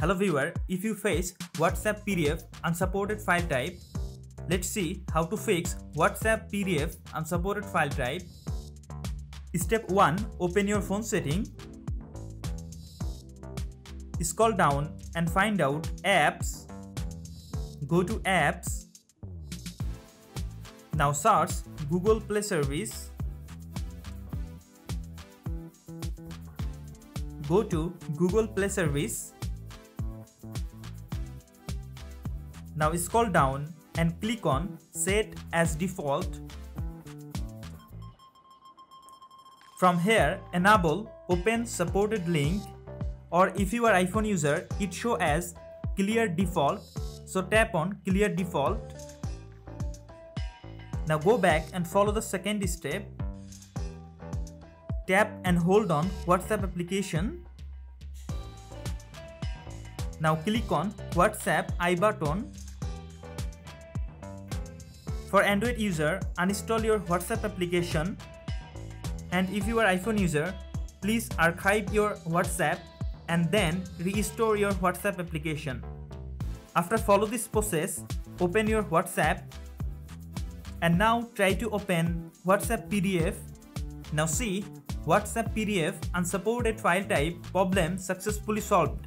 Hello viewer, if you face WhatsApp PDF unsupported file type, let's see how to fix WhatsApp PDF unsupported file type. Step 1. Open your phone setting. Scroll down and find out Apps. Go to Apps. Now search Google Play Service. Go to Google Play Service. Now scroll down and click on Set as Default. From here, enable Open Supported Link, or if you are iPhone user, it shows as Clear Default. So tap on Clear Default. Now go back and follow the second step. Tap and hold on WhatsApp application. Now click on WhatsApp I button. For Android user, uninstall your WhatsApp application, and if you are iPhone user, please archive your WhatsApp and then restore your WhatsApp application. After follow this process, open your WhatsApp and now try to open WhatsApp PDF. Now see, WhatsApp PDF unsupported file type problem successfully solved.